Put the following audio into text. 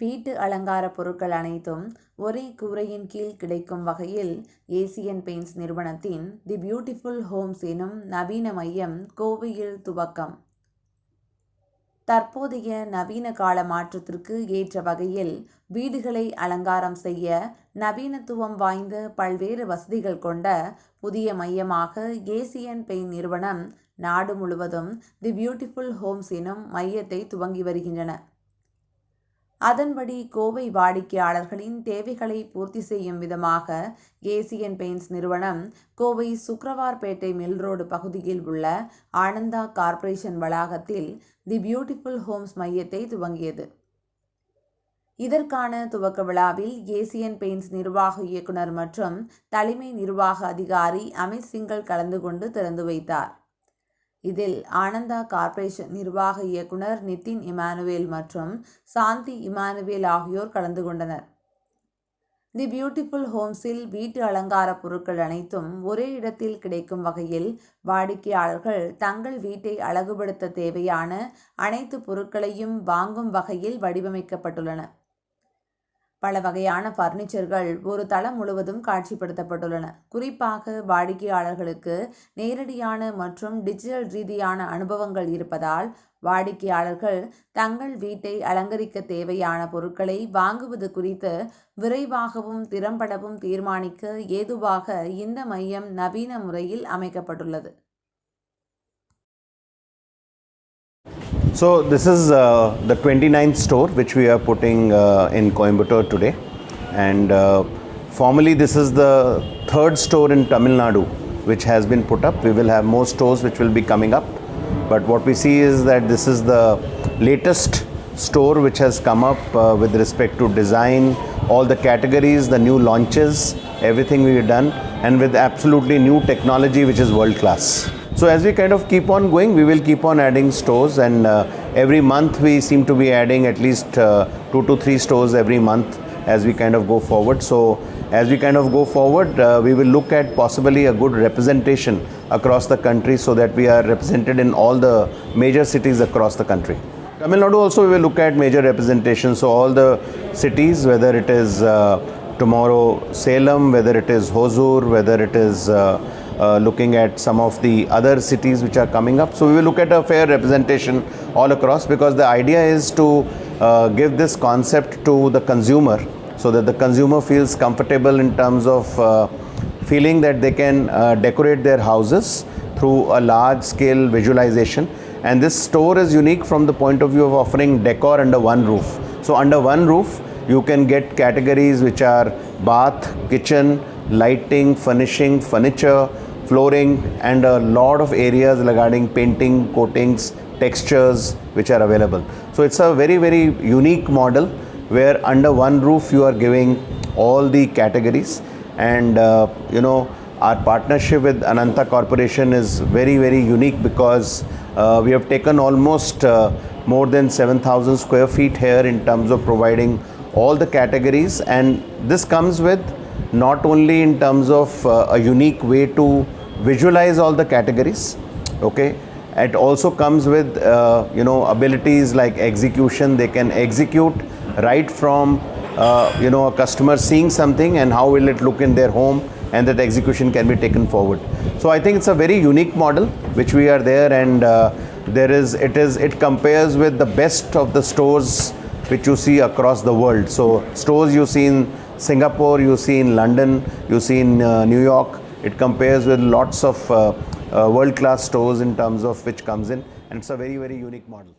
வீட்டு அலங்கார பொருட்கள் அனைத்தும் ஒரே கூரையின் கீழ் கிடைக்கும் வகையில் ஏசியன் பெயிண்ட்ஸ் நிறுவனத்தின் தி பியூட்டிஃபுல் ஹோம்ஸ் எனும் நவீன மையம் கோவையில் துவக்கம். தற்போதைய நவீன கால மாற்றத்திற்கு ஏற்ற வகையில் வீடுகளை அலங்காரம் செய்ய நவீனத்துவம் வாய்ந்த பல்வேறு வசதிகள் கொண்ட புதிய மையமாக ஏசியன் பெயிண்ட் நிறுவனம் நாடு முழுவதும் தி பியூட்டிஃபுல் ஹோம்ஸ் எனும் மையத்தை துவங்கி வருகின்றன. அதன்படி கோவை வாடிக்கையாளர்களின் தேவைகளை பூர்த்தி செய்யும் விதமாக ஏசியன் பெயிண்ட்ஸ் நிறுவனம் கோவை சுக்ரவார்பேட்டை மில் ரோடு பகுதியில் உள்ள ஆனந்தா கார்ப்பரேஷன் வளாகத்தில் தி பியூட்டிஃபுல் ஹோம்ஸ் மையத்தை துவங்கியது. இதற்கான துவக்க விழாவில் ஏசியன் பெயிண்ட்ஸ் நிர்வாக இயக்குனர் மற்றும் தலைமை நிர்வாக அதிகாரி அமித் சிங்கல் கலந்து கொண்டு திறந்து வைத்தார். இதில் ஆனந்தா கார்ப்பரேஷன் நிர்வாக இயக்குனர் நிதின் இமானுவேல் மற்றும் சாந்தி இமானுவேல் ஆகியோர் கலந்து கொண்டனர். தி பியூட்டிஃபுல் ஹோம்ஸில் வீட்டு அலங்கார பொருட்கள் அனைத்தும் ஒரே இடத்தில் கிடைக்கும் வகையில் வாடிக்கையாளர்கள் தங்கள் வீட்டை அழகுபடுத்த தேவையான அனைத்து பொருட்களையும் வாங்கும் வகையில் வடிவமைக்கப்பட்டுள்ளன. பல வகையான பர்னிச்சர்கள் ஒரு தளம் முழுவதும் காட்சிப்படுத்தப்பட்டுள்ளன. குறிப்பாக வாடிக்கையாளர்களுக்கு நேரடியான மற்றும் டிஜிட்டல் ரீதியான அனுபவங்கள் இருப்பதால் வாடிக்கையாளர்கள் தங்கள் வீட்டை அலங்கரிக்க தேவையான பொருட்களை வாங்குவது குறித்து விரைவாகவும் திறம்படவும் தீர்மானிக்க ஏதுவாக இந்த மையம் நவீன முறையில் அமைக்கப்பட்டுள்ளது. So this is the 29th store which we are putting in Coimbatore today, and formally this is the third store in Tamil Nadu which has been put up. We will have more stores which will be coming up, but what we see is that this is the latest store which has come up with respect to design, all the categories, the new launches, everything we have done, and with absolutely new technology which is world class. So as we kind of keep on going, we will keep on adding stores, and every month we seem to be adding at least 2 to 3 stores every month as we kind of go forward. So as we kind of go forward, we will look at possibly a good representation across the country so that we are represented in all the major cities across the country. Tamil Nadu also we will look at major representation, so all the cities, whether it is tomorrow Salem, whether it is Hosur, whether it is looking at some of the other cities which are coming up. So we will look at a fair representation all across, because the idea is to give this concept to the consumer so that the consumer feels comfortable in terms of feeling that they can decorate their houses through a large scale visualization. And this store is unique from the point of view of offering decor under one roof. So under one roof you can get categories which are bath, kitchen, lighting, furnishing, furniture, flooring, and a lot of areas regarding painting, coatings, textures which are available. So it's a very, very unique model where under one roof you are giving all the categories. And our partnership with Ananta Corporation is very, very unique, because we have taken almost more than 7,000 square feet here in terms of providing all the categories, and this comes with not only in terms of a unique way to visualize all the categories, okay, it also comes with abilities like execution. They can execute right from a customer seeing something and how will it look in their home, and that execution can be taken forward. So I think it's a very unique model which we are there, and it compares with the best of the stores which you see across the world. So stores you see in Singapore, you see in London, you see in New York. It compares with lots of world-class stores in terms of which comes in, and it's a very, very unique model.